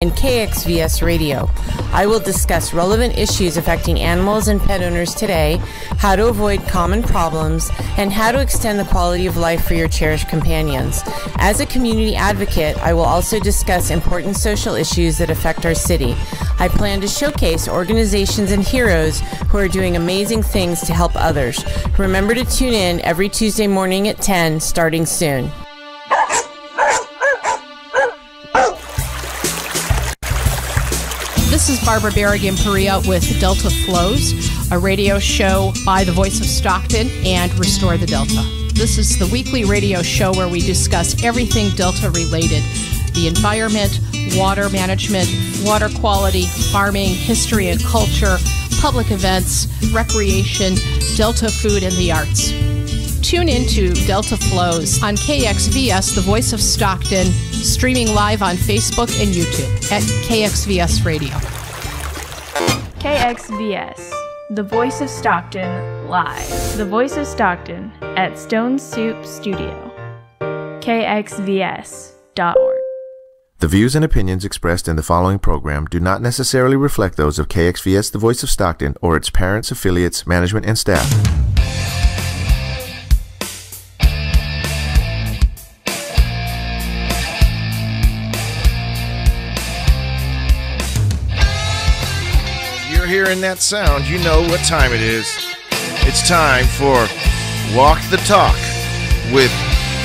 and KXVS Radio. I will discuss relevant issues affecting animals and pet owners today, how to avoid common problems, and how to extend the quality of life for your cherished companions. As a community advocate, I will also discuss important social issues that affect our city. I plan to showcase organizations and heroes who are doing amazing things to help others. Remember to tune in every Tuesday morning at 10, starting soon. This is Barbara Berrigan-Perea with Delta Flows, a radio show by the Voice of Stockton and Restore the Delta. This is the weekly radio show where we discuss everything Delta related: the environment, water management, water quality, farming, history and culture, public events, recreation, Delta food, and the arts. Tune in to Delta Flows on KXVS, the Voice of Stockton, streaming live on Facebook and YouTube at KXVS Radio. KXVS, the Voice of Stockton, live. The Voice of Stockton at Stone Soup Studio. KXVS.org. The views and opinions expressed in the following program do not necessarily reflect those of KXVS, the Voice of Stockton, or its parents, affiliates, management, and staff. Hearing that sound, you know what time it is. It's time for Walk the Talk with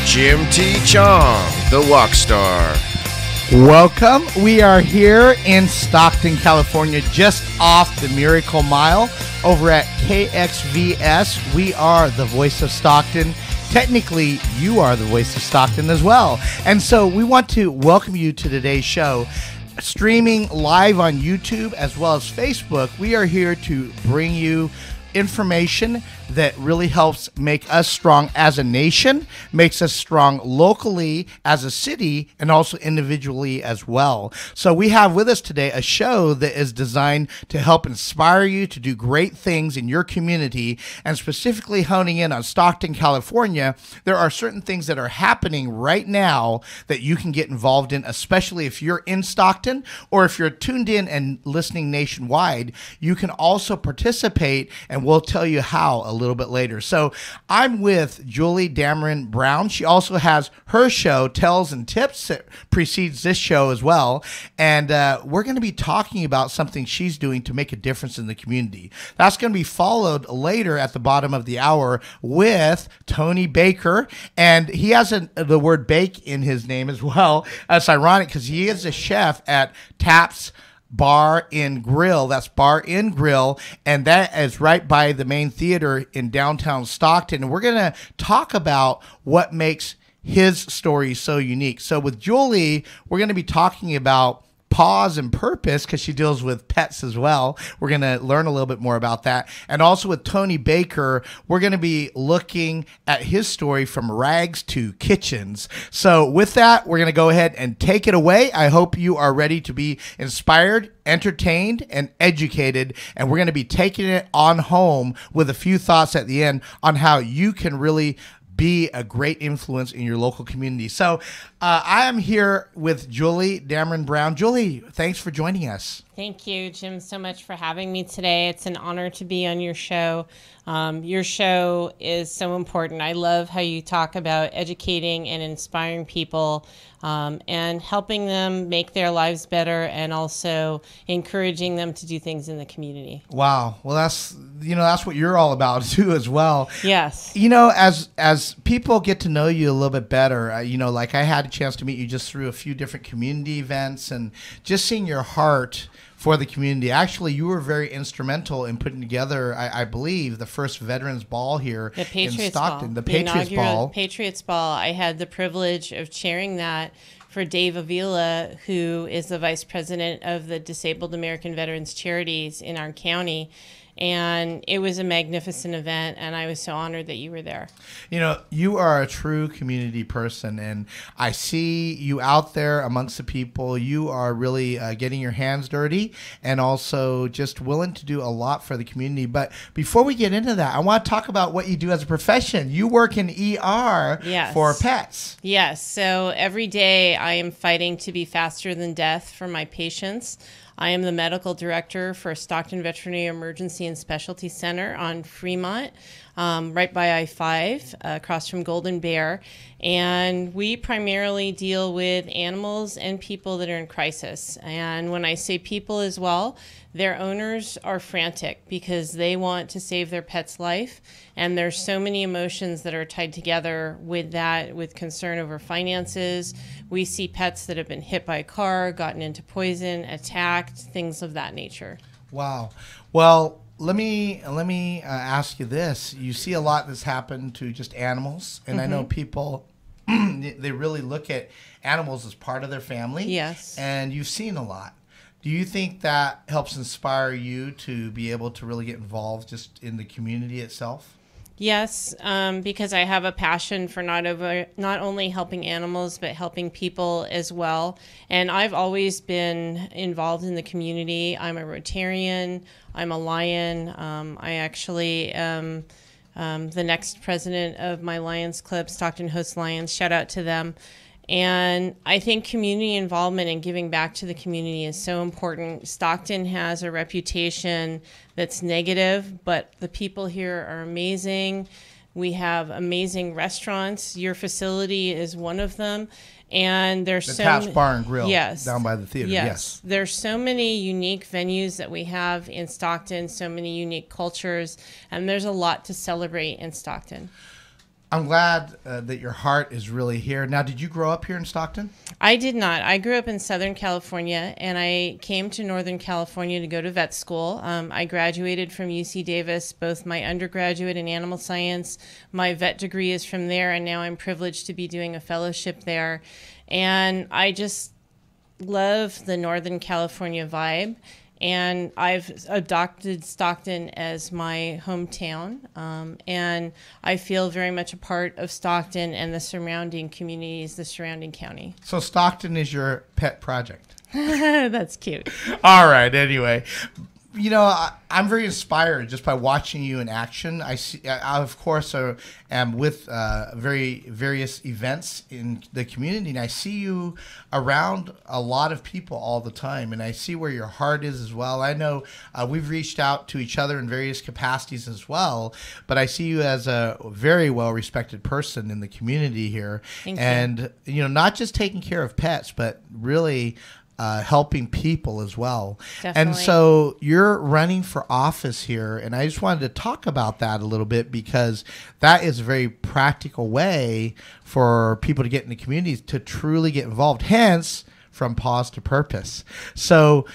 Jim T. Chong, the Wokstar. Welcome. We are here in Stockton, California, just off the Miracle Mile over at KXVS. We are the Voice of Stockton. Technically, you are the Voice of Stockton as well. And so we want to welcome you to today's show. Streaming live on YouTube as well as Facebook, we are here to bring you information that really helps make us strong as a nation, makes us strong locally as a city, and also individually as well. So we have with us today a show that is designed to help inspire you to do great things in your community, and specifically honing in on Stockton, California. There are certain things that are happening right now that you can get involved in, especially if you're in Stockton, or if you're tuned in and listening nationwide. You can also participate, and we'll tell you how a little bit later. So I'm with Julie Damron-Brown. She also has her show, Tells and Tips, that precedes this show as well. And we're going to be talking about something she's doing to make a difference in the community. That's going to be followed later at the bottom of the hour with Tony Baker. And he has the word bake in his name as well. That's ironic because he is a chef at Taps Bar and Grill. That's Bar and Grill, and that is right by the main theater in downtown Stockton. And we're going to talk about what makes his story so unique. So with Julie, we're going to be talking about Paws and Purpose, because she deals with pets as well. We're going to learn a little bit more about that. And also with Tony Baker, we're going to be looking at his story from rags to kitchens. So with that, we're going to go ahead and take it away. I hope you are ready to be inspired, entertained, and educated. And we're going to be taking it on home with a few thoughts at the end on how you can really be a great influence in your local community. So I am here with Julie Damron-Brown. Julie, thanks for joining us. Thank you, Jim, so much for having me today. It's an honor to be on your show. Your show is so important. I love how you talk about educating and inspiring people and helping them make their lives better, and also encouraging them to do things in the community. Wow. Well, that's what you're all about too as well. Yes. As people get to know you a little bit better, like I had a chance to meet you just through a few different community events, and just seeing your heart for the community. Actually, you were very instrumental in putting together, I believe, the first Veterans Ball here in Stockton. The Patriots Ball. Patriots Ball. I had the privilege of chairing that for Dave Avila, who is the vice president of the Disabled American Veterans Charities in our county. And it was a magnificent event, and I was so honored that you were there. You know, you are a true community person, and I see you out there amongst the people. You are really getting your hands dirty and also just willing to do a lot for the community. But before we get into that, I want to talk about what you do as a profession. You work in ER for pets. Yes. So every day I am fighting to be faster than death for my patients. I am the medical director for Stockton Veterinarian Emergency and Specialty Center on Fremont, right by I-5, across from Golden Bear. And we primarily deal with animals and people that are in crisis. And when I say people as well, their owners are frantic because they want to save their pet's life. And there's so many emotions that are tied together with that, with concern over finances. We see pets that have been hit by a car, gotten into poison, attacked, things of that nature. Wow. Well, let me ask you this. You see a lot that's happened to just animals, and I know people, they really look at animals as part of their family. Yes. And you've seen a lot. Do you think that helps inspire you to be able to really get involved just in the community itself? Yes, because I have a passion for not only helping animals, but helping people as well. And I've always been involved in the community. I'm a Rotarian. I'm a Lion. I actually am the next president of my Lions Club, Stockton Host Lions. Shout out to them. And I think community involvement and giving back to the community is so important. Stockton has a reputation that's negative, but the people here are amazing. We have amazing restaurants. Your facility is one of them. And there's the Taps Bar and Grill, yes, down by the theater. Yes. There's so many unique venues that we have in Stockton, so many unique cultures, and there's a lot to celebrate in Stockton. I'm glad that your heart is really here. Now, did you grow up here in Stockton? I did not. I grew up in Southern California, and I came to Northern California to go to vet school. I graduated from UC Davis, both my undergraduate in animal science. My vet degree is from there, and now I'm privileged to be doing a fellowship there. And I just love the Northern California vibe. And I've adopted Stockton as my hometown, and I feel very much a part of Stockton and the surrounding communities, the surrounding county. So Stockton is your pet project. That's cute. All right, anyway. You know, I'm very inspired just by watching you in action. I of course, am with various events in the community, and I see you around a lot of people all the time, and I see where your heart is as well. I know we've reached out to each other in various capacities as well, but I see you as a very well-respected person in the community here. Thank you. And, you know, not just taking care of pets, but really helping people as well. Definitely. And so you're running for office here, and I just wanted to talk about that a little bit because that is a very practical way for people to get in the communities to truly get involved, hence from pause to purpose. So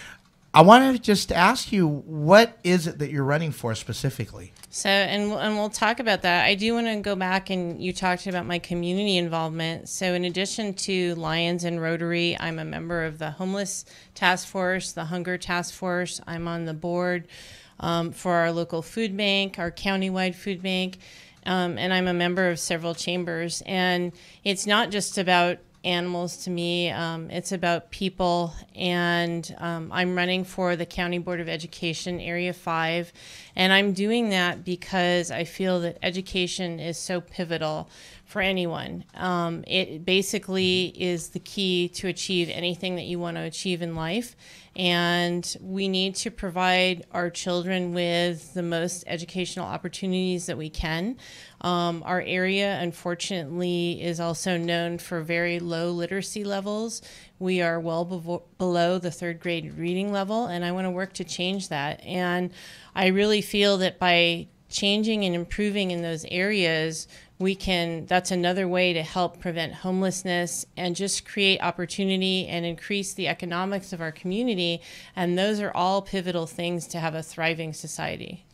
I wanted to just ask you, what is it that you're running for specifically? So, and we'll talk about that. I do want to go back, and you talked about my community involvement. So in addition to Lions and Rotary, I'm a member of the Homeless Task Force, the Hunger Task Force. I'm on the board for our local food bank, our countywide food bank, and I'm a member of several chambers. And it's not just about animals to me, it's about people, and I'm running for the County Board of Education Area 5, and I'm doing that because I feel that education is so pivotal for anyone. It basically is the key to achieve anything that you want to achieve in life, and we need to provide our children with the most educational opportunities that we can. Our area, unfortunately, is also known for very low literacy levels. We are well below the third grade reading level, and I want to work to change that. And I really feel that by changing and improving in those areas, that's another way to help prevent homelessness and just create opportunity and increase the economics of our community. And those are all pivotal things to have a thriving society.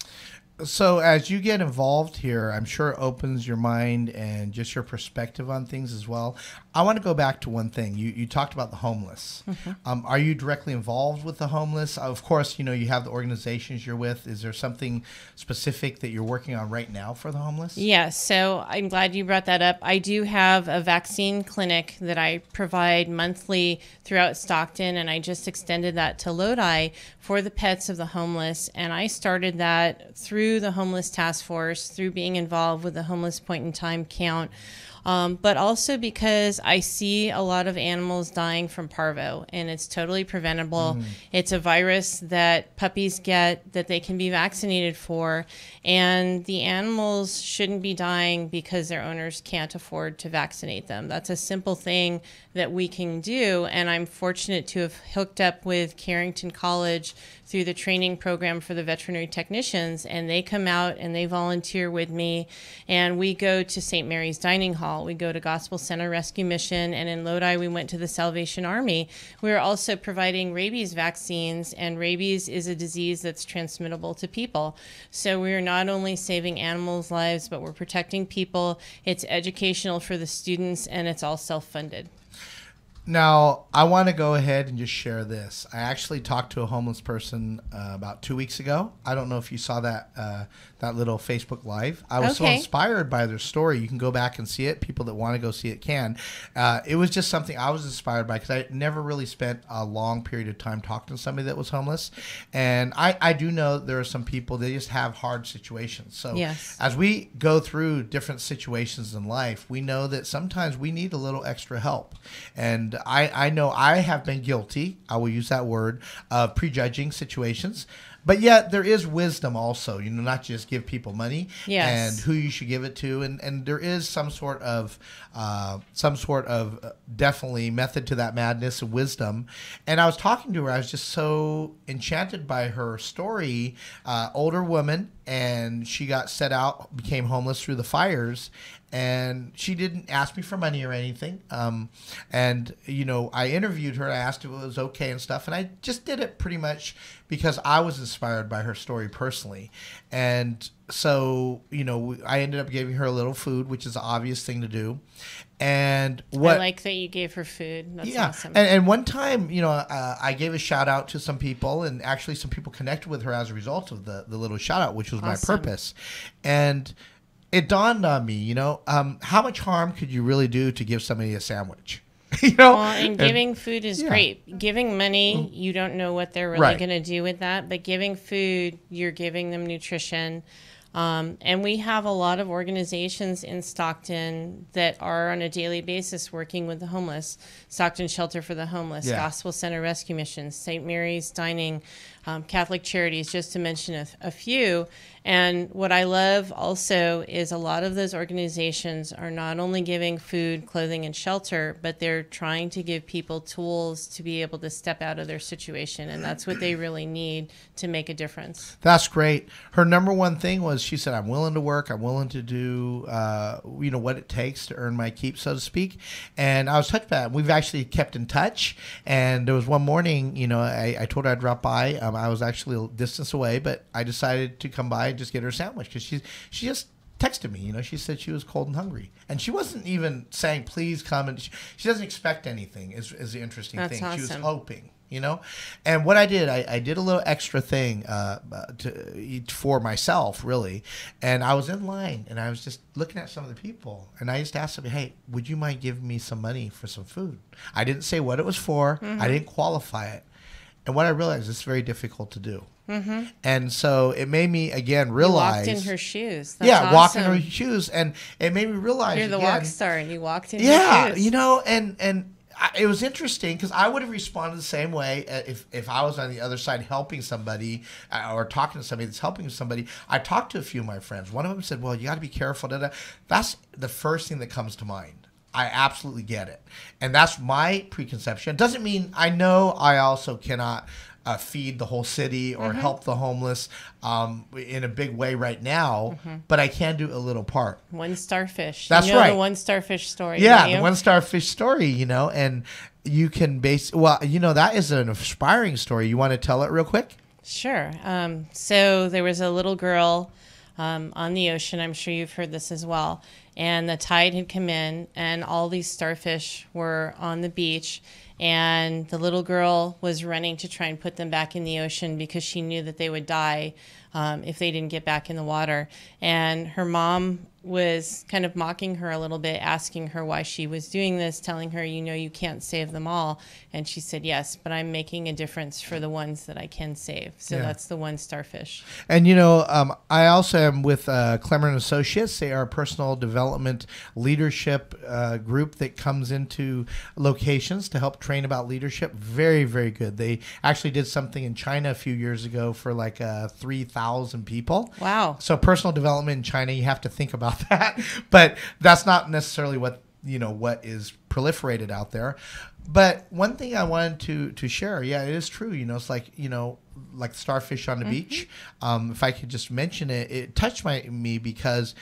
So as you get involved here, I'm sure it opens your mind and just your perspective on things as well. I want to go back to one thing. You talked about the homeless. Are you directly involved with the homeless? Of course, you have the organizations you're with. Is there something specific that you're working on right now for the homeless? Yes, so I'm glad you brought that up. I do have a vaccine clinic that I provide monthly throughout Stockton, and I just extended that to Lodi for the pets of the homeless. And I started that through the homeless task force, through being involved with the homeless point in time count. But also because I see a lot of animals dying from parvo, and it's totally preventable. It's a virus that puppies get that they can be vaccinated for, and the animals shouldn't be dying because their owners can't afford to vaccinate them. That's a simple thing that we can do, and I'm fortunate to have hooked up with Carrington College through the training program for the veterinary technicians, and they come out and they volunteer with me, and we go to St. Mary's Dining Hall, we go to Gospel Center Rescue Mission, and in Lodi we went to the Salvation Army. We are also providing rabies vaccines, and rabies is a disease that's transmittable to people. So we are not only saving animals' lives, but we're protecting people. It's educational for the students, and it's all self-funded. Now, I want to go ahead and just share this. I actually talked to a homeless person about 2 weeks ago. I don't know if you saw that little Facebook Live. I was so inspired by their story. You can go back and see it. People that want to go see it can. It was just something I was inspired by because I never really spent a long period of time talking to somebody that was homeless. And I do know there are some people that just have hard situations. So as we go through different situations in life, we know that sometimes we need a little extra help. And I know I have been guilty, I will use that word, of prejudging situations. But yet there is wisdom also, not just give people money and who you should give it to. And there is some sort of definitely method to that madness and wisdom. And I was talking to her. I was just so enchanted by her story. Older woman, and she got set out, became homeless through the fires. And she didn't ask me for money or anything. And I interviewed her. I asked if it was okay and stuff. And I just did it pretty much because I was inspired by her story personally. And so, I ended up giving her a little food, which is the obvious thing to do. And I like that you gave her food. That's awesome. And one time, I gave a shout out to some people, and actually some people connected with her as a result of the little shout out, which was my purpose. And it dawned on me, how much harm could you really do to give somebody a sandwich? And giving food is great. Giving money, you don't know what they're really going to do with that. But giving food, you're giving them nutrition. And we have a lot of organizations in Stockton that are on a daily basis working with the homeless. Stockton Shelter for the Homeless, Gospel Center Rescue Mission, St. Mary's Dining, Catholic Charities, just to mention a few. And what I love also is a lot of those organizations are not only giving food, clothing, and shelter, but they're trying to give people tools to be able to step out of their situation. And that's what they really need to make a difference. That's great. Her number one thing was she said, I'm willing to work. I'm willing to do, what it takes to earn my keep, so to speak. And I was touched by that. We've actually kept in touch. And there was one morning, I told her I'd drop by. I was actually a distance away, but I decided to come by and just get her a sandwich because she just texted me. She said she was cold and hungry, and she wasn't even saying please come. And she doesn't expect anything. Is the interesting thing. Awesome. She was hoping. And what I did a little extra thing for myself, really. And I was in line, and I was just looking at some of the people, and I just asked them, hey, would you mind giving me some money for some food? I didn't say what it was for. I didn't qualify it. And what I realized, it's very difficult to do. And so it made me, again, realize. You walked in her shoes. That's awesome. Walked in her shoes. And it made me realize, you're the Wokstar, and you walked in her shoes. And it was interesting because I would have responded the same way if I was on the other side helping somebody or talking to somebody that's helping somebody. I talked to a few of my friends. One of them said, well, you got to be careful. That's the first thing that comes to mind. I absolutely get it. And that's my preconception. It doesn't mean I know I also cannot feed the whole city or help the homeless in a big way right now, but I can do a little part. One starfish. That's right. The one starfish story. Yeah, the one starfish story, and you can that is an inspiring story. You want to tell it real quick? Sure. So there was a little girl on the ocean. I'm sure you've heard this as well. and the tide had come in, and all these starfish were on the beach. And the little girl was running to try and put them back in the ocean because she knew that they would die if they didn't get back in the water. And her mom was kind of mocking her a little bit, asking her why she was doing this, telling her, you can't save them all. And she said, yes, but I'm making a difference for the ones that I can save. So that's the one starfish. And, I also am with Clemmer & Associates. They are a personal development leadership group that comes into locations to help train about leadership. Very, very good. They actually did something in China a few years ago for like 3,000 people. Wow. So personal development in China, you have to think about that, but that's not necessarily what is proliferated out there. But one thing I wanted to share, it is true. It's like like starfish on the beach. If I could just mention it, it touched me because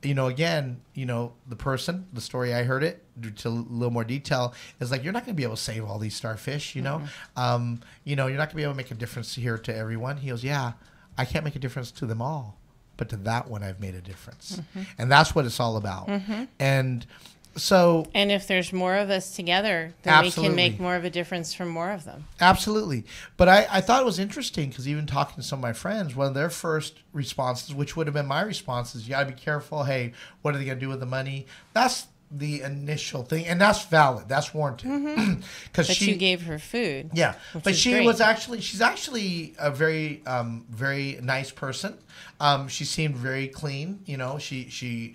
again, the story I heard it to a little more detail is like, you're not going to be able to save all these starfish. You're not going to be able to make a difference here to everyone. He goes, yeah, I can't make a difference to them all, but to that one I've made a difference. And that's what it's all about. And so, and if there's more of us together, then absolutely, we can make more of a difference from more of them. Absolutely. But I thought it was interesting because even talking to some of my friends, one of their first responses, which would have been my response, is you got to be careful. Hey, what are they going to do with the money? That's the initial thing, and that's valid. That's warranted. But you gave her food. Yeah, but she's actually a very very nice person. She seemed very clean. She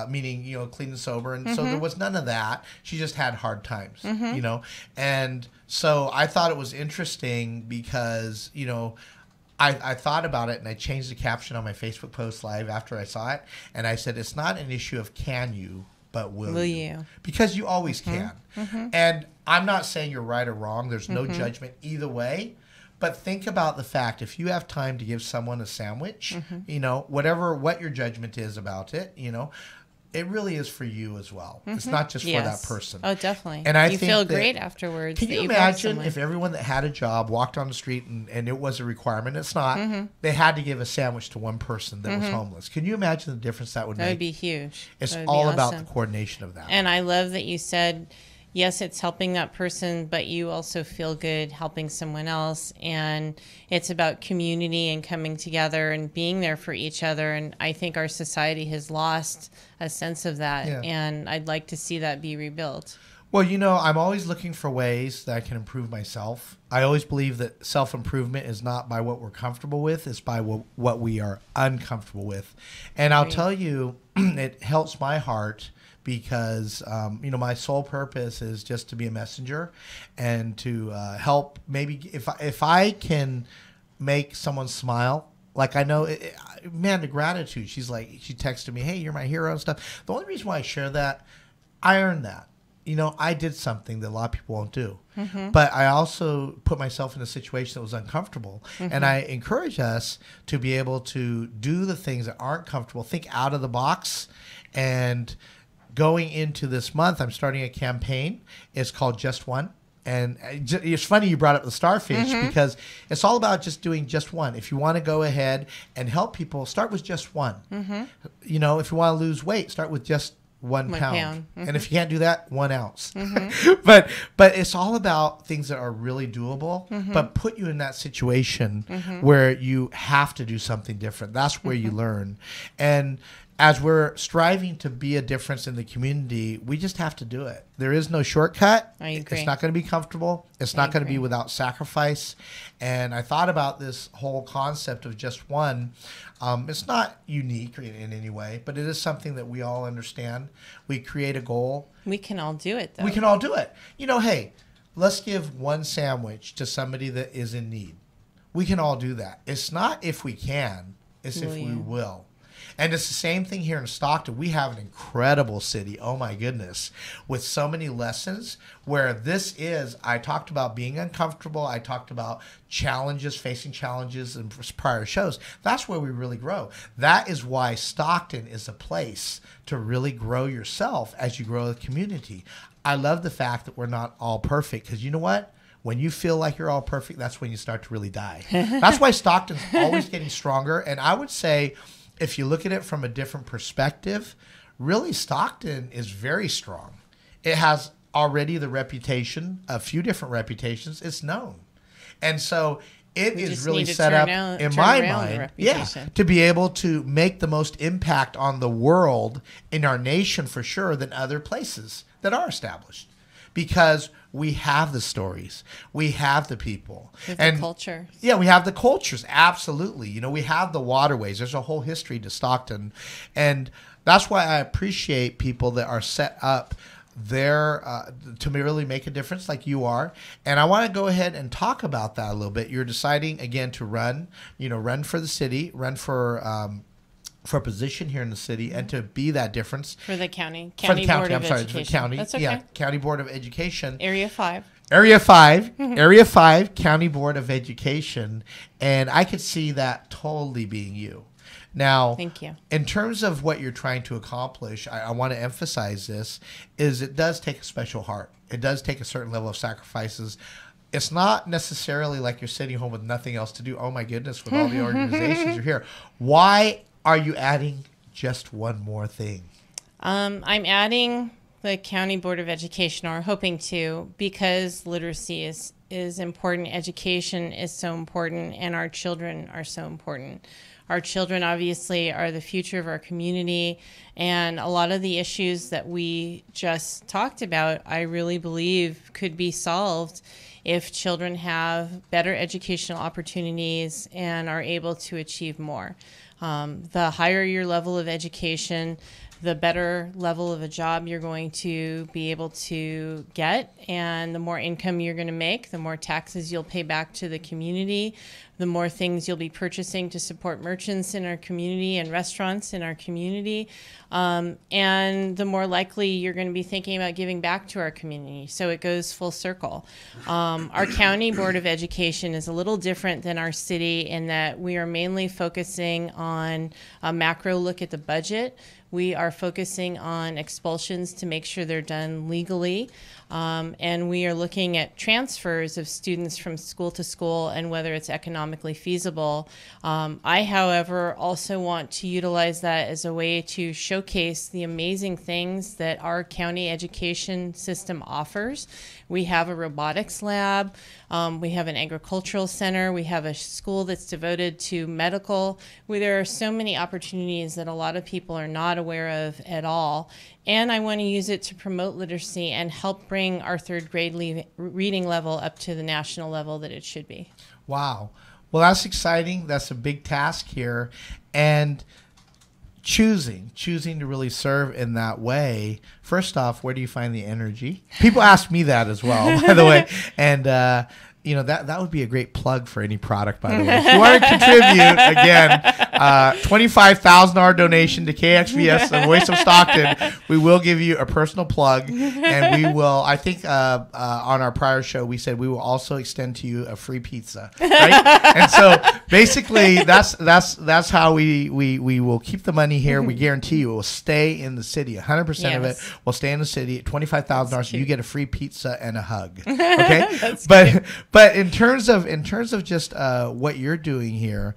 meaning clean and sober, and so there was none of that. She just had hard times. And so I thought it was interesting because I thought about it, and I changed the caption on my Facebook post live after I saw it, and I said, it's not an issue of can you, but will you? Because you always can. And I'm not saying you're right or wrong. There's no judgment either way. But think about the fact, if you have time to give someone a sandwich, what your judgment is about it, it really is for you as well. It's not just for that person. Oh, definitely. And you feel great afterwards. Can you imagine if everyone that had a job walked on the street and it was a requirement? It's not. They had to give a sandwich to one person that was homeless. Can you imagine the difference that would make? That would be huge. It's all about the coordination of that. And I love that you said, yes, it's helping that person, but you also feel good helping someone else. And it's about community and coming together and being there for each other. And I think our society has lost a sense of that. Yeah. And I'd like to see that be rebuilt. Well, I'm always looking for ways that I can improve myself. I always believe that self-improvement is not by what we're comfortable with. It's by what we are uncomfortable with. And I'll tell you, it helps my heart because, my sole purpose is just to be a messenger and to help. Maybe if I can make someone smile, like I know, the gratitude. She texted me, hey, you're my hero and stuff. The only reason why I share that, I earned that. I did something that a lot of people won't do. But I also put myself in a situation that was uncomfortable. And I encourage us to be able to do the things that aren't comfortable, think out of the box. And going into this month, I'm starting a campaign. It's called Just One. And it's funny you brought up the starfish because it's all about just doing just one. If you want to go ahead and help people, start with just one. If you want to lose weight, start with just one pound. And if you can't do that, 1 ounce. But it's all about things that are really doable, but put you in that situation where you have to do something different. That's where you learn. And as we're striving to be a difference in the community, we just have to do it. There is no shortcut. I agree. It's not going to be comfortable. It's not going to be without sacrifice. And I thought about this whole concept of just one. It's not unique in any way, but it is something that we all understand. We create a goal. We can all do it, though. We can all do it. Hey, let's give one sandwich to somebody that is in need. We can all do that. It's not if we can, it's if we will. And it's the same thing here in Stockton. We have an incredible city, oh my goodness, with so many lessons where this is, I talked about being uncomfortable. I talked about challenges, facing challenges in prior shows. That's where we really grow. That is why Stockton is a place to really grow yourself as you grow the community. I love the fact that we're not all perfect because you know what? When you feel like you're all perfect, that's when you start to really die. That's why Stockton's always getting stronger. And I would say, if you look at it from a different perspective, really Stockton is very strong. It has already the reputation, a few different reputations. It's known. And so it is really set up, in my mind, to be able to make the most impact on the world, in our nation for sure, than other places that are established. Because we have the stories, we have the people, and the culture. Yeah, we have the cultures. Absolutely. You know, we have the waterways. There's a whole history to Stockton, and that's why I appreciate people that are set up there to really make a difference, like you are. And I want to go ahead and talk about that a little bit. You're deciding again to run for the city, run for a position here in the city, and to be that difference for the county Board of Education. For the county. That's okay. Yeah, County Board of Education. Area 5, County Board of Education, and I could see that totally being you. Now, thank you. In terms of what you're trying to accomplish, I want to emphasize this, is it does take a special heart. It does take a certain level of sacrifices. It's not necessarily like you're sitting home with nothing else to do. Oh my goodness, with all the organizations you're here. Why are you adding just one more thing? I'm adding the County Board of Education, or hoping to, because literacy is important. Education is so important, and our children are so important. Our children obviously are the future of our community, and a lot of the issues that we just talked about, I really believe could be solved if children have better educational opportunities and are able to achieve more. The higher your level of education, the better level of a job you're going to be able to get, and the more income you're going to make, the more taxes you'll pay back to the community, the more things you'll be purchasing to support merchants in our community and restaurants in our community, and the more likely you're going to be thinking about giving back to our community. So it goes full circle. Our County Board of Education is a little different than our city in that we are mainly focusing on a macro look at the budget. We are focusing on expulsions to make sure they're done legally. And we are looking at transfers of students from school to school and whether it's economically feasible. I, however, also want to utilize that as a way to showcase the amazing things that our county education system offers. We have a robotics lab. We have an agricultural center. We have a school that's devoted to medical. There are so many opportunities that a lot of people are not aware of at all. And I want to use it to promote literacy and help bring our third grade reading level up to the national level that it should be. Wow. Well, that's exciting. That's a big task here. And choosing to really serve in that way. First off, where do you find the energy? People ask me that as well, by the way. And, you know, that would be a great plug for any product, by the way. If you want to contribute, again, $25,000 donation to KXVS, the Voice of Stockton. We will give you a personal plug, and we will, I think on our prior show, we said we will also extend to you a free pizza, right? And so basically that's how we will keep the money here. We guarantee you it will stay in the city. 100% of it will stay in the city. $25,000, you get a free pizza and a hug. Okay? But in terms of just what you're doing here,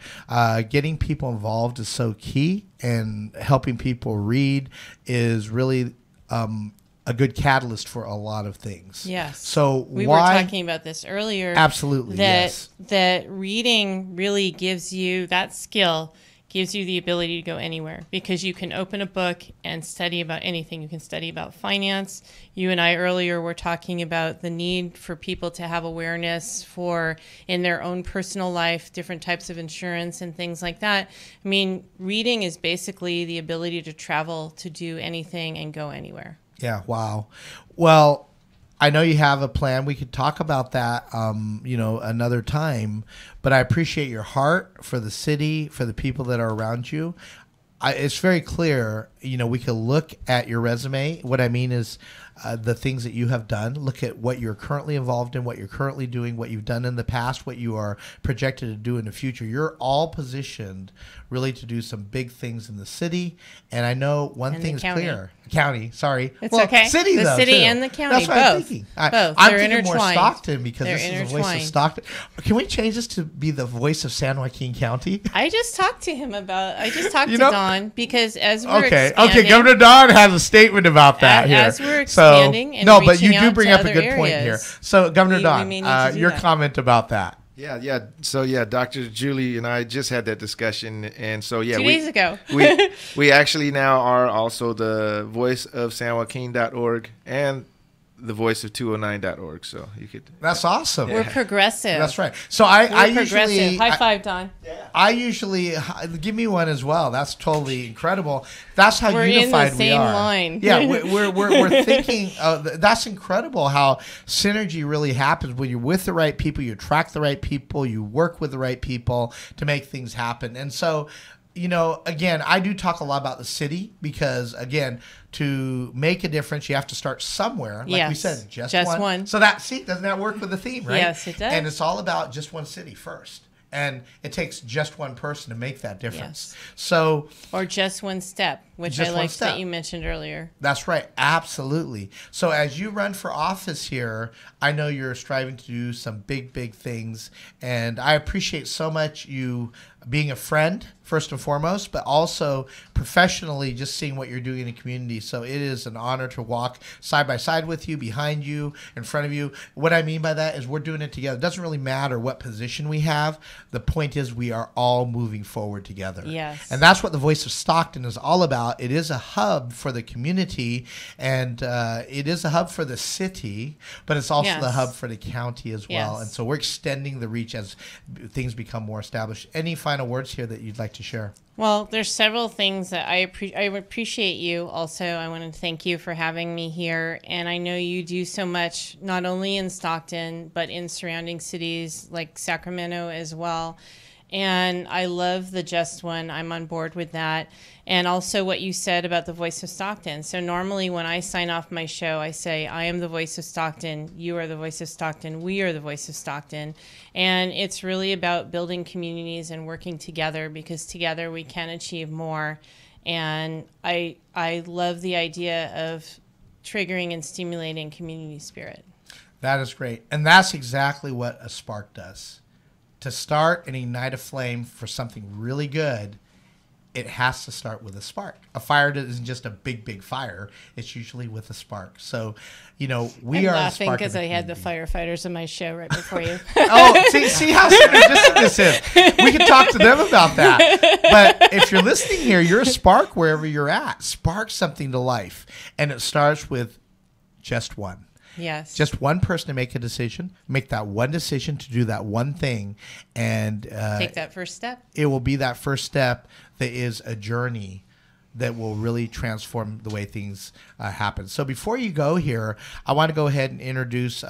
getting people involved is so key, and helping people read is really a good catalyst for a lot of things. Yes. So we were talking about this earlier. Absolutely. That reading really gives you that skill. Gives you the ability to go anywhere, because you can open a book and study about anything. You can study about finance. You and I earlier were talking about the need for people to have awareness for, in their own personal life, different types of insurance and things like that. I mean, reading is basically the ability to travel, to do anything and go anywhere. Yeah, wow. Well, I know you have a plan. We could talk about that, you know, another time. But I appreciate your heart for the city, for the people that are around you. It's very clear, you know, we could look at your resume. What I mean is the things that you have done. Look at what you're currently involved in, what you're currently doing, what you've done in the past, what you are projected to do in the future. You're all positioned really to do some big things in the city. And I know one thing's clear. County, sorry. It's okay. City, the though, city too. and the county, That's what both. I'm thinking. Both. I'm They're thinking more intertwined. Stockton because They're this is the voice of intertwined. Stockton. Can we change this to be the voice of San Joaquin County? I just talked to Don because as we're Okay, expanding, Governor Don has a statement about that here. As we're expanding and no, but reaching you do out bring to up a other good point here. areas, So, Governor we Don, may need to do your that. comment about that. Yeah. So Dr. Julie and I just had that discussion, and so 2 days ago. we actually now are also the voice of SanJoaquin.org and the voice of 209.org. So you could. That's awesome. We're progressive. That's right. So I usually high five, Don. I usually give me one as well. That's totally incredible. That's how We're unified in the same we are. line. Yeah, we're thinking. That's incredible how synergy really happens when you're with the right people, you attract the right people, you work with the right people to make things happen. And so, again, I do talk a lot about the city because, again, to make a difference, you have to start somewhere. Like we said, just one. So doesn't that work with the theme, right? Yes, it does. And it's all about just one city first. And it takes just one person to make that difference. Yes. So, or just one step, which I liked that you mentioned earlier. That's right. Absolutely. So as you run for office here, I know you're striving to do some big, big things. And I appreciate so much you being a friend, first and foremost, but also professionally just seeing what you're doing in the community. So it is an honor to walk side by side with you, behind you, in front of you. What I mean by that is we're doing it together. It doesn't really matter what position we have. The point is we are all moving forward together. Yes. And that's what the Voice of Stockton is all about. It is a hub for the community, and it is a hub for the city, but it's also the hub for the county as well. Yes. And so we're extending the reach as things become more established. Any final words here that you'd like to share? Well, there's several things that I appreciate you. Also, I want to thank you for having me here. And I know you do so much, not only in Stockton, but in surrounding cities like Sacramento as well. And I love the Just One. I'm on board with that. And also what you said about the Voice of Stockton. So normally when I sign off my show, I say, I am the Voice of Stockton. You are the Voice of Stockton. We are the Voice of Stockton. And it's really about building communities and working together, because together we can achieve more. And I love the idea of triggering and stimulating community spirit. That is great. And that's exactly what a spark does. To start and ignite a flame for something really good, it has to start with a spark. A fire isn't just a big, big fire. It's usually with a spark. So, we I'm are laughing because I had the community. firefighters in my show right before you. See how synergistic this is. We can talk to them about that. But if you're listening here, you're a spark wherever you're at. Spark something to life. And it starts with just one. Yes. Just one person to make a decision, make that one decision to do that one thing, and take that first step. It will be that first step that is a journey that will really transform the way things happen. So before you go here, I want to go ahead and introduce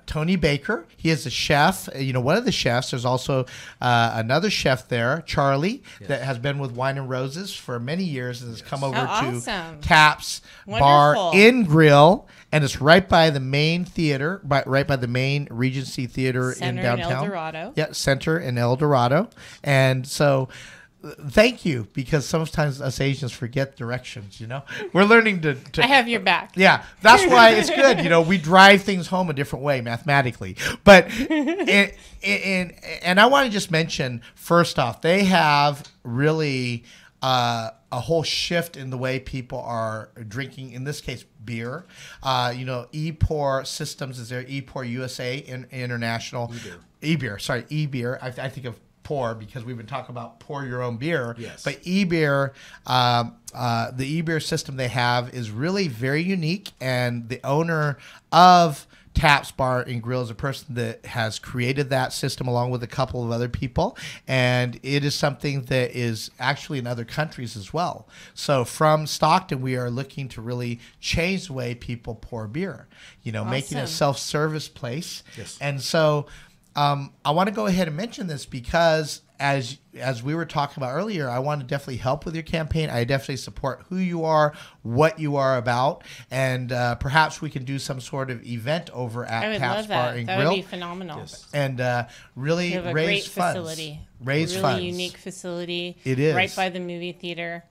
Tony Baker. He is a chef, one of the chefs. There's also another chef there, Charlie, that has been with Wine and Roses for many years and has come over to Taps Bar and Grill. And it's right by the main theater, right by the main Regency Theater in downtown. Center in El Dorado. Yeah, Center in El Dorado. And so thank you, because sometimes us Asians forget directions, We're learning to I have your back. Yeah, that's why it's good. We drive things home a different way mathematically. But, and I want to just mention, first off, they have really a whole shift in the way people are drinking, in this case, beer. E-Pour Systems is there, E-Pour USA International. E-Beer, sorry, E-Beer. I think of pour because we've been talking about pour your own beer. Yes. But E-Beer, the E-Beer system they have is really very unique, and the owner of Taps Bar and Grill is a person that has created that system along with a couple of other people, and it is something that is actually in other countries as well. So from Stockton, we are looking to really change the way people pour beer, Awesome. making a self-service place. Yes. And so I want to go ahead and mention this because as we were talking about earlier, I want to definitely help with your campaign. I definitely support who you are, what you are about, and perhaps we can do some sort of event over at Taps Bar and Grill. That would be phenomenal. Yes. And really have a raise great funds. Facility. Raise really funds. Unique facility. It is. Right by the movie theater.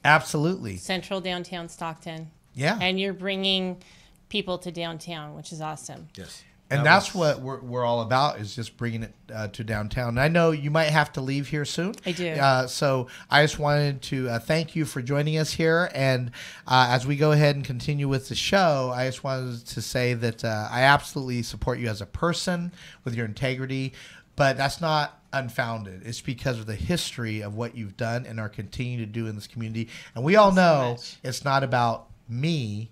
Absolutely. Central downtown Stockton. Yeah. And you're bringing people to downtown, which is awesome. Yes. And that's what we're all about, is just bringing it to downtown. And I know you might have to leave here soon. I do. So I just wanted to thank you for joining us here. And as we go ahead and continue with the show, I just wanted to say that I absolutely support you as a person with your integrity. But that's not unfounded. It's because of the history of what you've done and are continuing to do in this community. And we all know it's not about me.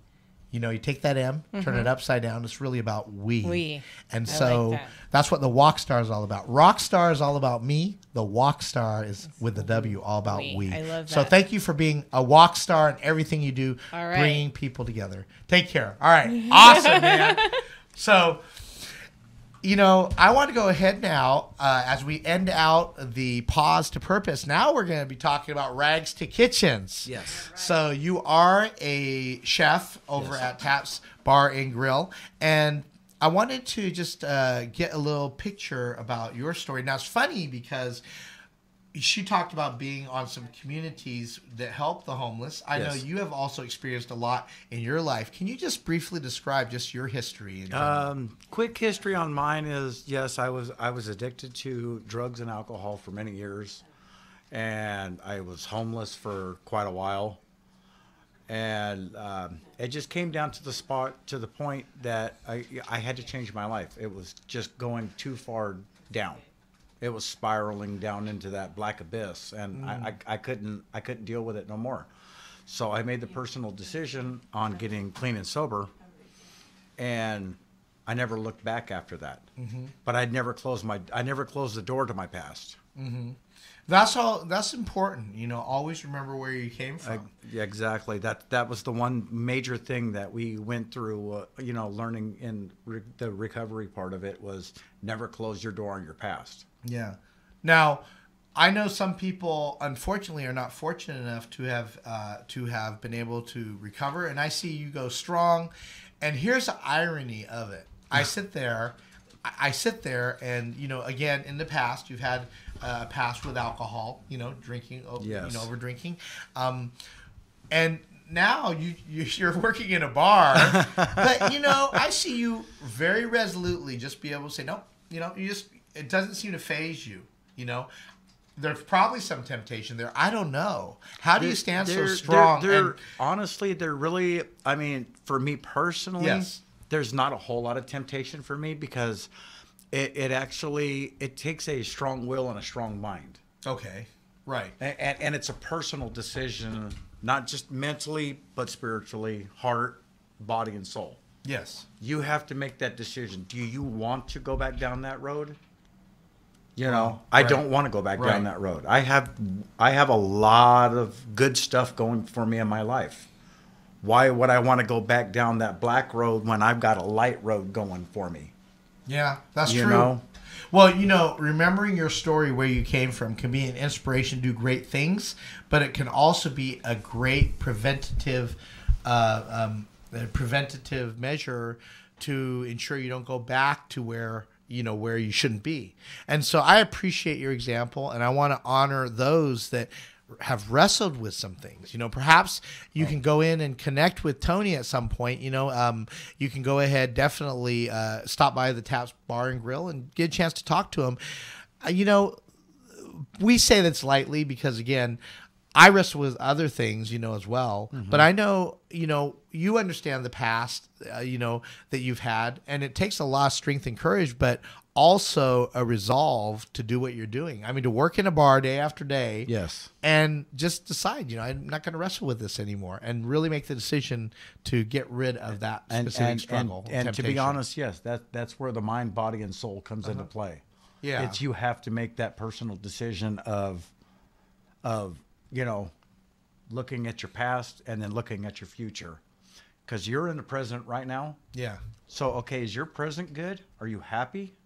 You know, you take that M, turn it upside down. It's really about we. And so like that's what the Wokstar is all about. Rockstar is all about me. The Wokstar is with the W, all about we. I love that. So thank you for being a Wokstar and everything you do, All right. bringing people together. Take care. All right. Awesome, man. So, you know, I want to go ahead now as we end out the Pause to Purpose. Now we're going to be talking about Rags to Kitchens. Yes. So you are a chef over at Taps Bar and Grill, and I wanted to just get a little picture about your story. Now it's funny because she talked about being on some communities that help the homeless. I know you have also experienced a lot in your life. Can you just briefly describe just your history? Quick history on mine is, yes, I was addicted to drugs and alcohol for many years, and I was homeless for quite a while. And it just came down to the point that I had to change my life. It was just going too far down. It was spiraling down into that black abyss, and I couldn't deal with it no more. So I made the personal decision on getting clean and sober, and I never looked back after that. But I never closed the door to my past. That's important. You know, always remember where you came from. Yeah, exactly. That was the one major thing that we went through. You know, learning in the recovery part of it was never close your door on your past. Yeah. Now, I know some people, unfortunately, are not fortunate enough to have been able to recover, and I see you go strong. And here's the irony of it: I sit there, and you know, again, in the past, you've had a past with alcohol, you know, drinking, over drinking, and now you're working in a bar, but you know, I see you very resolutely just be able to say no. You know, it doesn't seem to faze you. You know, there's probably some temptation there. I don't know. How do you stand so strong? Honestly, they're really. I mean, for me personally, yes. There's not a whole lot of temptation for me because it takes a strong will and a strong mind. Okay, right. And it's a personal decision, not just mentally, but spiritually, heart, body, and soul. Yes. You have to make that decision. Do you want to go back down that road? You know, I don't want to go back down that road. I have a lot of good stuff going for me in my life. Why would I want to go back down that black road when I've got a light road going for me? Yeah, that's true. Know? Well, you know, remembering your story where you came from can be an inspiration to do great things, but it can also be a great preventative measure to ensure you don't go back to where you shouldn't be. And so I appreciate your example, and I want to honor those that have wrestled with some things. You know, perhaps you can go in and connect with Tony at some point. You know, you can go ahead, definitely stop by the Taps Bar and Grill and get a chance to talk to him. You know, we say that's lightly because, again, I wrestle with other things, you know, as well. But I know, you know, you understand the past, you know, that you've had, and it takes a lot of strength and courage, but also a resolve to do what you're doing. I mean, to work in a bar day after day. Yes. And just decide, you know, I'm not going to wrestle with this anymore, and really make the decision to get rid of that specific struggle. And to be honest, yes, that's where the mind, body, and soul comes into play. Yeah. It's you have to make that personal decision of you know, looking at your past and then looking at your future, because you're in the present right now. Yeah. So, okay, is your present good? Are you happy?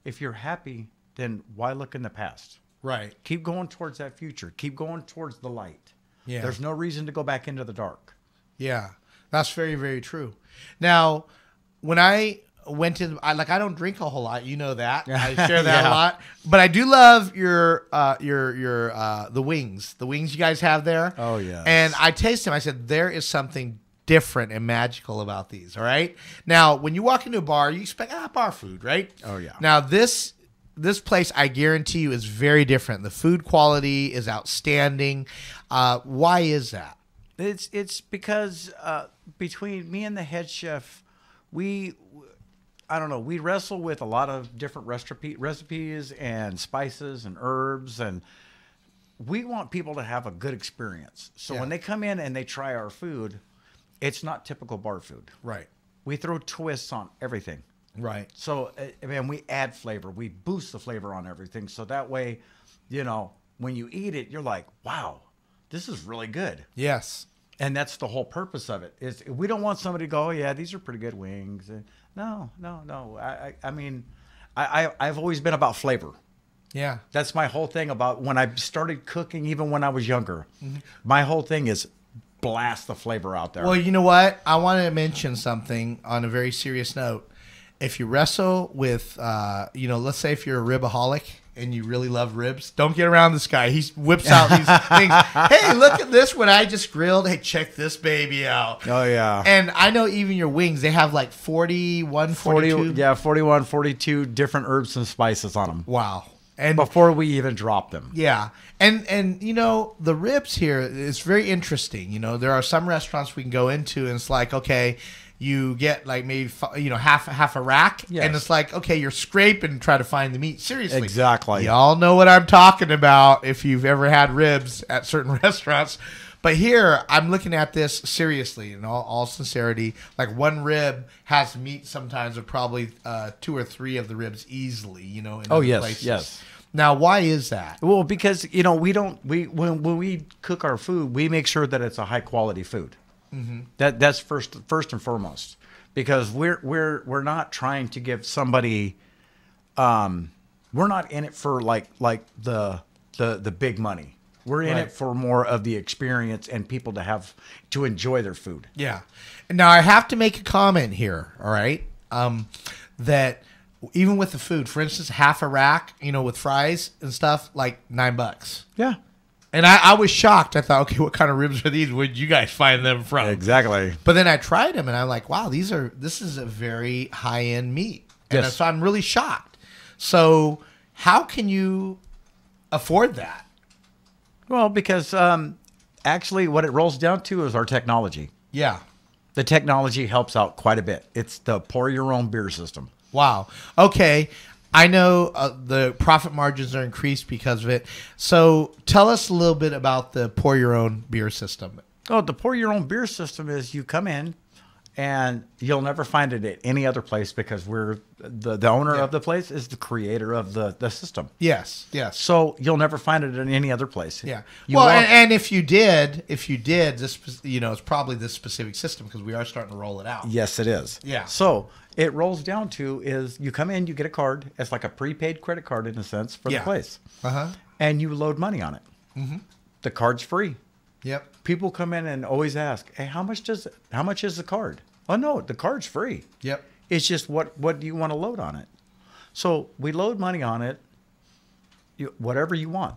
if you're happy, then why look in the past? Right. Keep going towards that future. Keep going towards the light. Yeah. There's no reason to go back into the dark. Yeah. That's very, very true. Now, when I went to, I don't drink a whole lot. You know that. I share that a lot. But I do love your the wings. The wings you guys have there. Oh, yes. And I tasted them. I said, there is something different and magical about these. All right. Now, when you walk into a bar, you expect bar food, right? Oh, yeah. Now, this place, I guarantee you, is very different. The food quality is outstanding. Why is that? It's because between me and the head chef, we wrestle with a lot of different recipes and spices and herbs, and we want people to have a good experience. So when they come in and they try our food, it's not typical bar food. Right. We throw twists on everything. Right. So, we add flavor. We boost the flavor on everything. So that way, when you eat it, you're like, wow, this is really good. Yes. And that's the whole purpose of it. Is we don't want somebody to go, oh, yeah, these are pretty good wings. No. I've always been about flavor. Yeah. That's my whole thing about when I started cooking, even when I was younger. Mm-hmm. My whole thing is blast the flavor out there. Well, you know what? I want to mention something on a very serious note. If you wrestle with, let's say if you're a ribaholic and you really love ribs, don't get around this guy. He whips out these things. Hey, look at this one I just grilled. Hey, check this baby out. Oh, yeah. And I know even your wings, they have like 41, 42. Yeah, 41, 42 different herbs and spices on them. Wow. And before we even drop them. Yeah. And the ribs here is very interesting. There are some restaurants we can go into and it's like, okay, you get like maybe half a rack, yes. And it's like, okay, you're scraping and try to find the meat. Seriously, exactly. Y'all know what I'm talking about if you've ever had ribs at certain restaurants. But here, I'm looking at this seriously, in all sincerity. Like one rib has meat sometimes of probably 2 or 3 of the ribs easily. In other places. Yes. Now, why is that? Well, because when we cook our food, we make sure that it's a high quality food. Mm-hmm. That's first and foremost, because we're not trying to give somebody, we're not in it for like the big money. We're in it for more of the experience and people to enjoy their food. Yeah. Now I have to make a comment here. All right, that even with the food, for instance, half a rack, with fries and stuff, like $9. Yeah. And I was shocked. I thought, okay, what kind of ribs are these? Where'd you guys find them from? Exactly. But then I tried them, and I'm like, wow, this is a very high-end meat. And yes. So I'm really shocked. So how can you afford that? Well, because actually what it rolls down to is our technology. Yeah. The technology helps out quite a bit. It's the pour-your-own beer system. Wow. Okay. I know the profit margins are increased because of it. So tell us a little bit about the pour your own beer system. Oh, the pour your own beer system is you come in and you'll never find it at any other place because we're the owner of the place is the creator of the system. Yes. So you'll never find it in any other place. Yeah. And if you did, this, it's probably this specific system because we are starting to roll it out. Yes, it is. Yeah. So it rolls down to is you come in, you get a card. It's like a prepaid credit card in a sense for the place. Uh-huh. And you load money on it. Mm-hmm. The card's free. Yep. People come in and always ask, hey, how much is the card? Oh, no, the card's free. Yep. It's just what do you want to load on it? So we load money on it, whatever you want.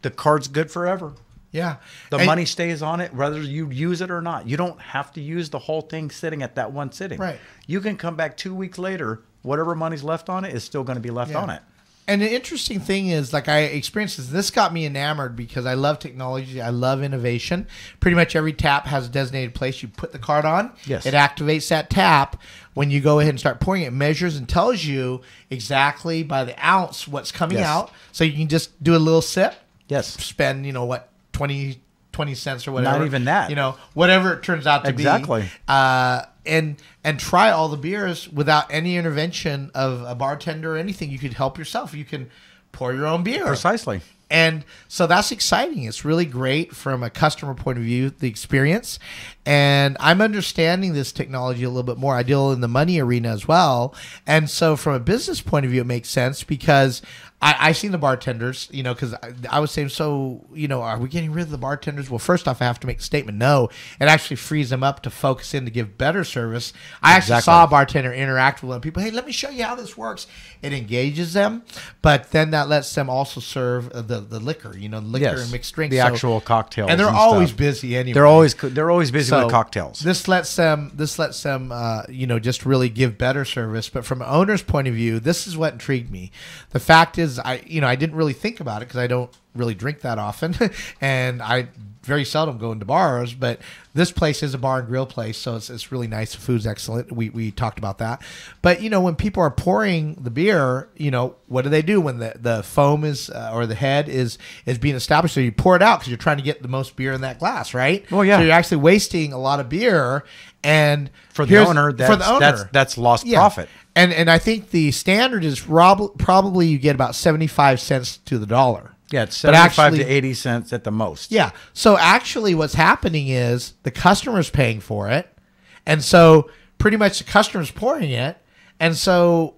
The card's good forever. Yeah. The money stays on it whether you use it or not. You don't have to use the whole thing sitting at that one sitting. Right. You can come back 2 weeks later. Whatever money's left on it is still going to be left on it. And the interesting thing is, like I experienced this got me enamored because I love technology. I love innovation. Pretty much every tap has a designated place. You put the card on. Yes. It activates that tap. When you go ahead and start pouring, it measures and tells you exactly by the ounce what's coming out. So you can just do a little sip. Yes. Spend, 20 cents or whatever. Not even that. Whatever it turns out to be. Exactly. And try all the beers without any intervention of a bartender or anything. You could help yourself. You can pour your own beer. Precisely. And so that's exciting. It's really great from a customer point of view, the experience. And I'm understanding this technology a little bit more. I deal in the money arena as well. And so from a business point of view, it makes sense because I've seen the bartenders, because I was saying, so, are we getting rid of the bartenders? Well, first off, I have to make the statement, no. It actually frees them up to focus in to give better service. I actually saw a bartender interact with people. Hey, let me show you how this works. It engages them, but then that lets them also serve the liquor, liquor and mixed drinks. The actual cocktails. And they're always busy anyway. They're always busy with cocktails. This lets them, just really give better service. But from an owner's point of view, this is what intrigued me. The fact is, I didn't really think about it because I don't really drink that often, and I very seldom go into bars. But this place is a bar and grill place, so it's really nice. The food's excellent. We talked about that. But when people are pouring the beer, what do they do when the foam is or the head is being established? So you pour it out because you're trying to get the most beer in that glass, right? Well, yeah. So you're actually wasting a lot of beer, and for the owner, that's lost profit. And I think the standard is probably you get about 75 cents to the dollar. Yeah, it's 75 to 80 cents at the most. Yeah. So actually what's happening is the customer's paying for it. And so pretty much the customer's pouring it. And so,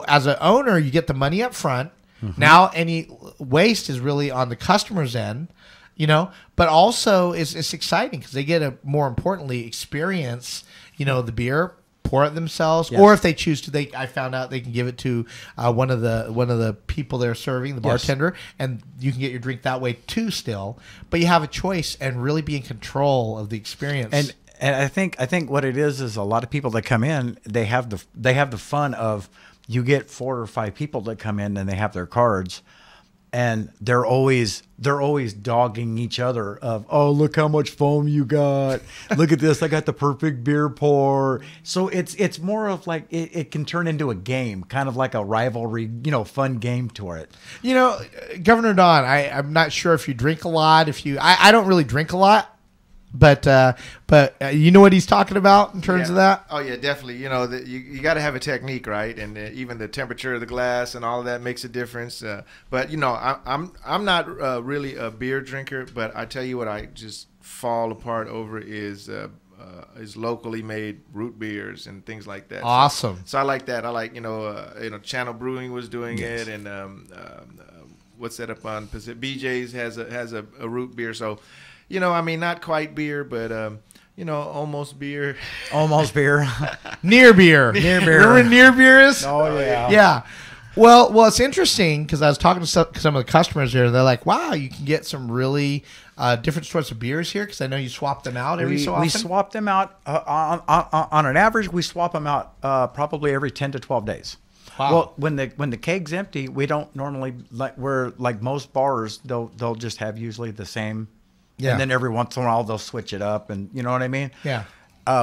as an owner, you get the money up front. Mm-hmm. Now any waste is really on the customer's end, but also it's exciting because they get a, more importantly, experience, the beer, pour it themselves, or if they choose to, I found out they can give it to one of the people they're serving, the bartender, and you can get your drink that way too still. But you have a choice and really be in control of the experience. And I think what it is a lot of people that come in, they have the fun of, you get 4 or 5 people that come in and they have their cards. And they're always dogging each other of, oh, look how much foam you got. Look at this. I got the perfect beer pour. So it's more of like it can turn into a game, kind of like a rivalry, fun game to it. Governor Don, I'm not sure if you drink a lot. I don't really drink a lot. But you know what he's talking about in terms of that? Oh yeah, definitely. You got to have a technique, right? And even the temperature of the glass and all of that makes a difference. But I'm not really a beer drinker. But I tell you what, I just fall apart over is locally made root beers and things like that. Awesome. So I like that. I like Channel Brewing was doing it, and what's that up on Pacific? BJ's has a root beer. So. Not quite beer, but, almost beer. Almost beer. Near beer. Near beer. Remember when near beer is? Oh, yeah. Yeah. Well, it's interesting because I was talking to some of the customers here, and they're like, wow, you can get some really different sorts of beers here because I know you swap them out every so often. We swap them out. On an average, we swap them out probably every 10 to 12 days. Wow. Well, when the keg's empty, we don't normally, we're like most bars, they'll just have usually the same. Yeah. And then every once in a while they'll switch it up, and you know what I mean? Yeah.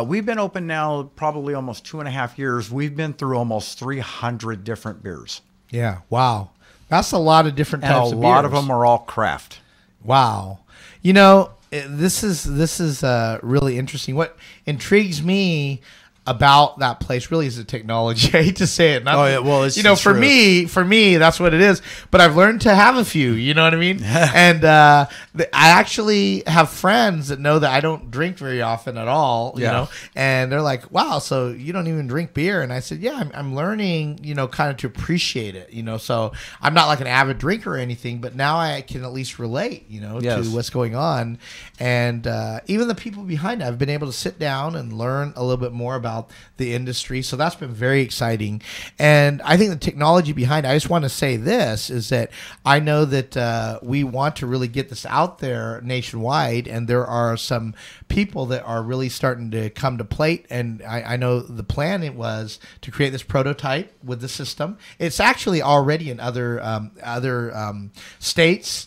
We've been open now probably almost 2.5 years. We've been through almost 300 different beers. Yeah. Wow. That's a lot of different types of beers. A lot of them are all craft. Wow. This is really interesting. What intrigues me about that place really is the technology. I hate to say it. It's for me, that's what it is. But I've learned to have a few. You know what I mean? And I actually have friends that know that I don't drink very often at all. You know, and they're like, "Wow, so you don't even drink beer?" And I said, "Yeah, I'm learning. Kind of to appreciate it. So I'm not like an avid drinker or anything, but now I can at least relate. To what's going on, and even the people behind it, I've been able to sit down and learn a little bit more about the industry. So that's been very exciting. And I think the technology behind it, I just want to say this, is that I know that we want to really get this out there nationwide. And there are some people that are really starting to come to plate. And I know the plan it was to create this prototype with the system. It's actually already in other states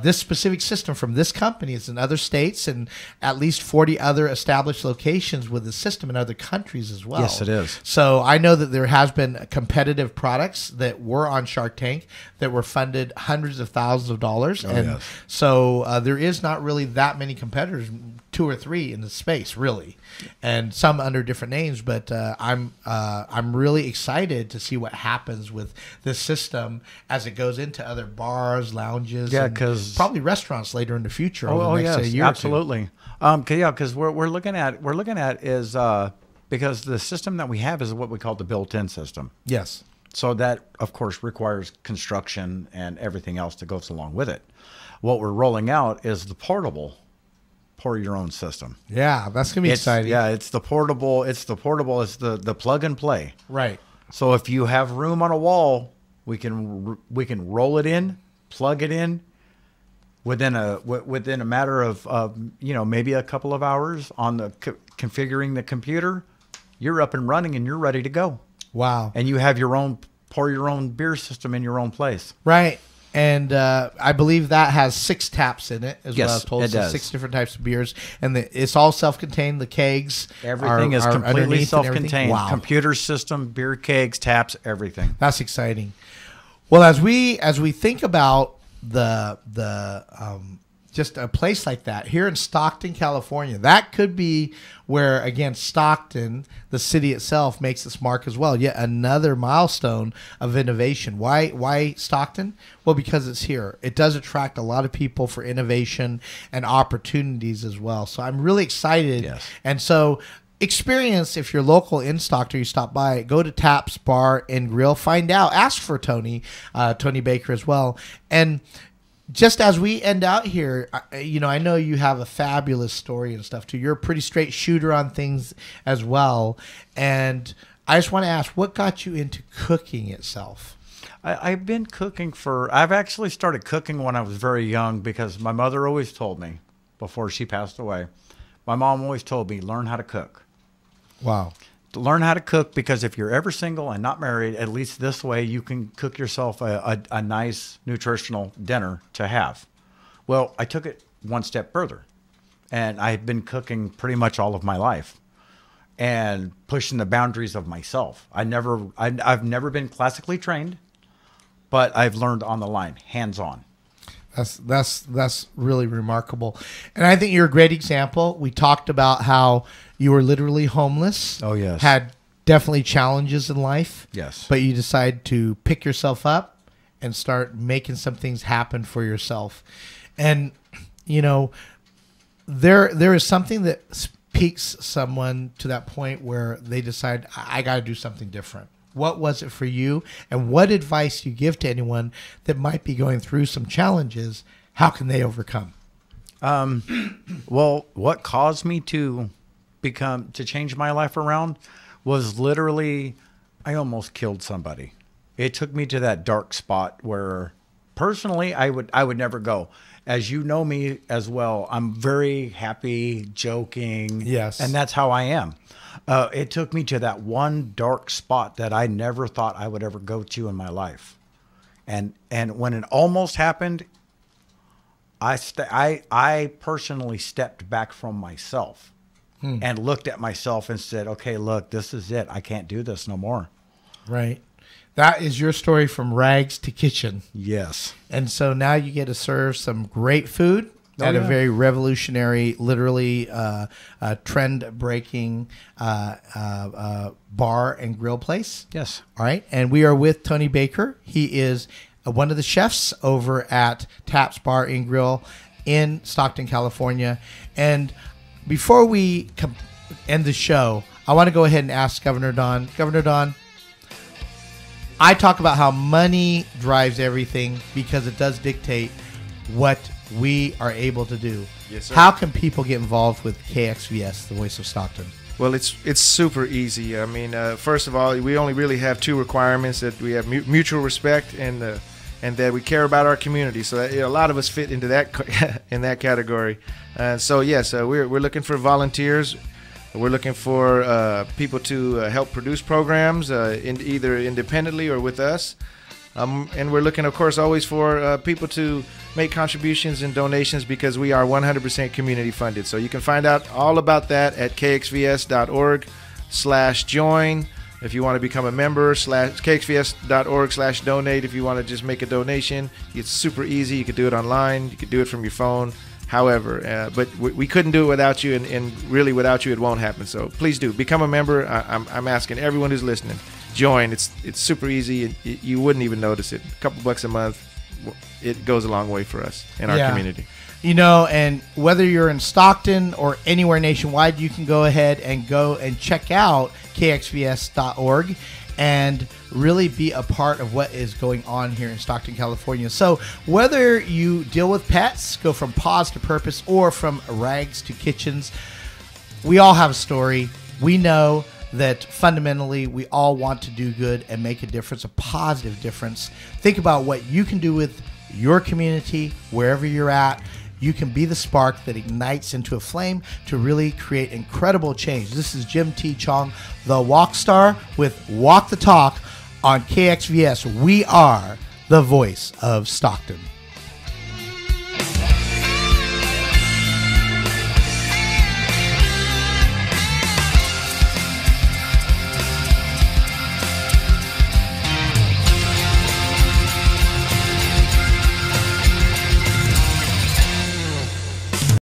this specific system from this company is in other states and at least 40 other established locations with the system in other countries as well. Yes, it is. So I know that there has been competitive products that were on Shark Tank that were funded hundreds of thousands of dollars. And so there is not really that many competitors, 2 or 3 in the space, really, and some under different names. But I'm really excited to see what happens with this system as it goes into other bars, lounges, and probably restaurants later in the future. Over the next year absolutely. Because we're looking at is because the system that we have is what we call the built-in system. Yes. So that, of course, requires construction and everything else that goes along with it. What we're rolling out is the portable pour your own system. Yeah, that's gonna be exciting. Yeah, it's the portable. It's the plug and play. Right. So if you have room on a wall, we can roll it in, plug it in within a matter of maybe a couple of hours on the configuring the computer. You're up and running and you're ready to go. Wow. And you have your own pour your own beer system in your own place. Right. And I believe that has 6 taps in it, as yes, well as told. It does. 6 different types of beers, and it's all self-contained. The kegs, everything is completely self-contained. Wow. Computer system, beer kegs, taps, everything. That's exciting. Well, as we think about the just a place like that here in Stockton, California, that could be where, again, Stockton, the city itself, makes its mark as well. Yet another milestone of innovation. Why Stockton? Well, because it's here. It does attract a lot of people for innovation and opportunities as well. So I'm really excited. Yes. And so experience, if you're local in Stockton, you stop by, go to Taps Bar and Grill, find out, ask for Tony Baker as well. And just as we end out here, I know you have a fabulous story and stuff too. You're a pretty straight shooter on things as well. And I just want to ask, what got you into cooking itself? I've been cooking I've actually started cooking when I was very young because my mother always told me, before she passed away, my mom always told me, learn how to cook. Wow. Learn how to cook, because if you're ever single and not married, at least this way you can cook yourself a nice nutritional dinner to have. Well, I took it one step further, and I've been cooking pretty much all of my life and pushing the boundaries of myself. I've never been classically trained, but I've learned on the line, hands-on. That's really remarkable. And I think you're a great example. We talked about how you were literally homeless. Oh, yes. Had definitely challenges in life. Yes. But you decide to pick yourself up and start making some things happen for yourself. And, there is something that speaks someone to that point where they decide, I got to do something different. What was it for you? And what advice do you give to anyone that might be going through some challenges? How can they overcome? Well, what caused me to change my life around was literally, I almost killed somebody. It took me to that dark spot where personally I would never go. As you know me as well, I'm very happy, joking. Yes. And that's how I am. It took me to that one dark spot that I never thought I would ever go to in my life. And when it almost happened, I personally stepped back from myself and looked at myself and said, okay, look, this is it. I can't do this no more. Right. That is your story from rags to kitchen. Yes. And so now you get to serve some great food at a very revolutionary, literally trend-breaking bar and grill place. Yes. All right. And we are with Tony Baker. He is one of the chefs over at Taps Bar and Grill in Stockton, California. And before we end the show, I want to go ahead and ask Governor Don. Governor Don, I talk about how money drives everything because it does dictate what we are able to do. Yes, sir. How can people get involved with KXVS, the Voice of Stockton? Well, it's super easy. I mean, first of all, we only really have 2 requirements: that we have mutual respect and that we care about our community. So a lot of us fit into that in that category. So yes, we're looking for volunteers. We're looking for people to help produce programs, either independently or with us. And we're looking, of course, always for people to make contributions and donations because we are 100% community funded. So you can find out all about that at kxvs.org/join. If you want to become a member, kxvs.org/donate. If you want to just make a donation, it's super easy. You could do it online. You could do it from your phone. However, but we couldn't do it without you, and really without you, it won't happen. So please do become a member. I'm asking everyone who's listening, join. It's super easy. You wouldn't even notice it. A couple bucks a month, it goes a long way for us in our community. You know, and whether you're in Stockton or anywhere nationwide, you can go ahead and check out KXVS.org and really be a part of what is going on here in Stockton, California. So whether you deal with pets, go from paws to purpose, or from rags to kitchens, we all have a story. We know that fundamentally we all want to do good and make a difference, a positive difference. Think about what you can do with your community, wherever you're at. You can be the spark that ignites into a flame to really create incredible change. This is Jim T. Chong, the Wokstar, with Walk the Talk on KXVS. We are the voice of Stockton.